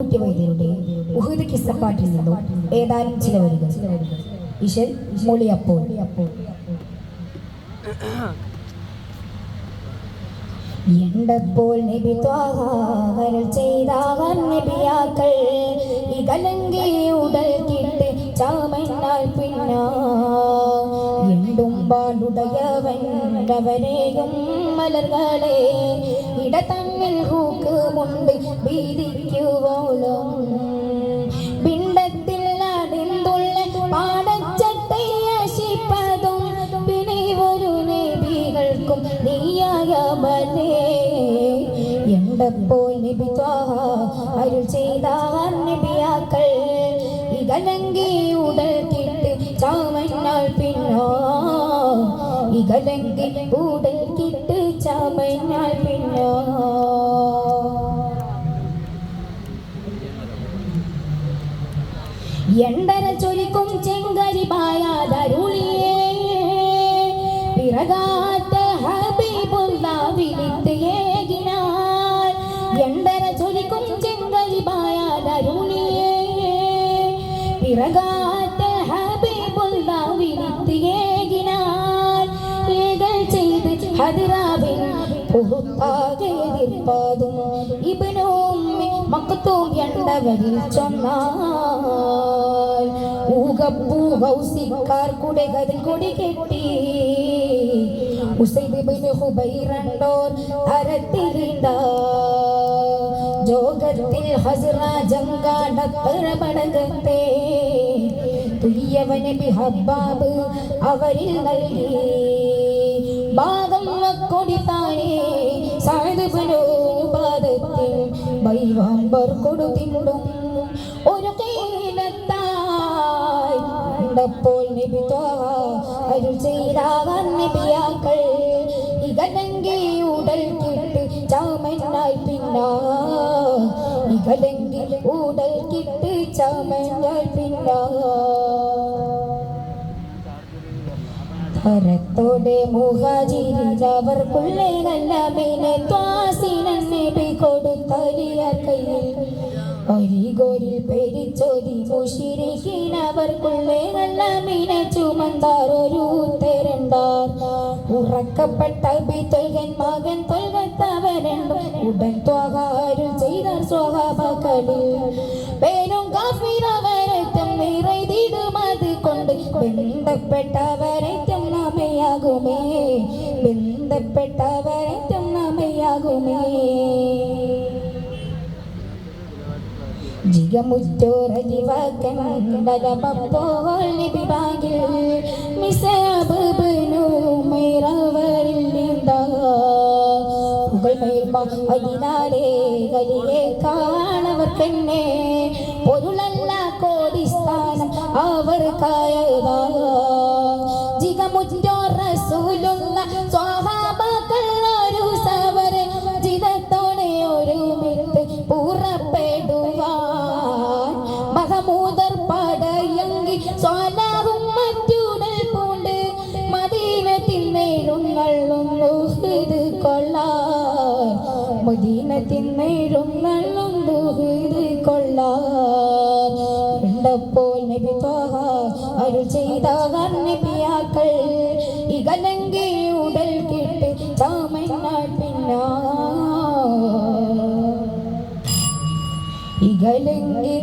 വൈദ്യരുടെ ഉഹദ് കിസ്സപ്പാട്ടിൽ നിന്നും ഏതാനും ചില വരികൾ. ഇശൽ മൊളിയപ്പോൾ എണ്ടപ്പോൾ നബി ത്വാഹാ ചെയ്ത നബിയാക്കൾ ഇകലങ്കി ഉടൽ കിട്ട് ചാമന്നാൽ പിന്നാ എണ്ടും പാടുടയവനവരെയും മലർകളെ ഇടതന്നിൽ ഹൂക്കുമുണ്ട് ഭീതിക്കുവോളം പിണ്ടത്തിൽ അതിന്തുള്ള പാടച്ചട്ടയശിപ്പതും പിന്നെ ഒരു നബികൾക്കും നീയായമലേ എണ്ടപ്പോൾ നബി ത്വാഹാ അരുൾ ചെയ്ത നബിയാക്കൾ ഇകലങ്കി ഉടൽ കിട്ട് ചാമന്നാൽ പിന്നോ ഇകലങ്കി ഉടൽ കിട്ട് ചാമന്നാൽ പിന്നോ എണ്ടര ചൊരിക്കും ചെങ്കരിപായാതരുളിയേ പിറകാത്ത ഹബീബുല്ലാവിലിത്തേകിനാൽ എണ്ടര ചൊരിക്കും ചെങ്കരിപായാതരുളിയേ പിറകാത്ത ഹബീബുല്ലാവിലിത്തേകിനാൽ ഏകൾ ചെയ്ത് ഹദിറാവിൻ പുറത്താകെ എതിർപ്പാതും ഇബ്നും മക്തൂം എണ്ടവരിൽ ചൊന്നാൽ ഊകപ്പൂ ഹൗസിക്കാർ കുടകതിൽ കൊടി കെട്ടി ഉസൈദ് ഇബ്നു ഹുബൈറണ്ടോർ അരത്തിലിണ്ട ജോഗത്തിൽ ഹസ്റാജങ്കാടത്തറ പടകത്തെ തുയ്യവ നബി ഹബ്ബാബ് അവരിൽ നൽകി ഭാഗം കൊടിത്താനേ സഅദ് ഇബ്നു ഉബാദത്തിൽ ബൈവാമ്പർ കൊടുത്തിടും ഒരു കൈലത്തായി ഉണ്ടപ്പോൾ നബി ത്വാഹാ അരുൾ ചെയ്ത നബിയാക്കൾ ഇകലങ്കി ഉടൽ കിട്ട് ചാമന്നാൽ പിന്നാ ഇകലങ്കി ഉടൽ കിട്ട് ചാമന്നാൽ പിന്നാ ഹരത്തോടെ മുഹാജിരിലവർക്കുള്ള നല്ലമീനെ ത്വാസിനൻ നബി കൊടുത്തലിയ കയ്യിൽ അരികോരിൽ പെരിച്ചൊരി മുശിരിക്കിനവർക്കുള്ള നല്ലമീനെ ചുമന്താർ ഒരു തെരണ്ടാർ ഉറക്കപ്പെട്ട ബിതൊൽകൻ മകൻ തൊൽകത്തവരണ്ടും ഉടൻ ത്വാഹാരുൾ ചെയ്ത സ്വഹാബകളിൽ പേരും കാഫിറവരറ്റം നിറൈതിടുമത് കൊണ്ട് ബന്ധപ്പെട്ടവരറ്റം നമ്മയാകുമേ ബന്ധപ്പെട്ടവരറ്റം നമ്മയാകുമേ ജിഗമുറ്റോറലിവക്കണ്ടലപ്പോൾ നബിബാഗിൽ മിസഅബ് ഇബ്നു ഉമൈറവരിൽ നിന്ദാ പുകഴ്മേൽമ അതിനാലേ ഗലിയെ കാണവർക്കെന്നെ പൊരുളല്ല കോടിസ്ഥാനം അവർക്കായതാ ജിഗമുറ്റോർ റസൂലുള്ള സ്വഹാബാക്കൾ ഒരു സവരെ ജിദത്തോടെ ഒരുമിട്ട് പുറപ്പെടുവാൻ മഹമൂദർ പടയങ്കി സ്വലാഹും മറ്റുടൽ പൂണ്ട് മദീനത്തിൽ നേരുന്നള്ളുന്നു ഇത് കൊള്ളാൻ മദീനത്തിൽ നേരുന്നള്ളുന്നു ഇത് കൊള്ളാൻ ഉണ്ടപ്പോൾ നബി ത്വാഹാ അരുൾ ചെയ്ത നബിയാക്കൾ ഇകലങ്കി ഉടൽ കിട്ട് ചാമന്നാൽ പിന്നാ ഇകലങ്കി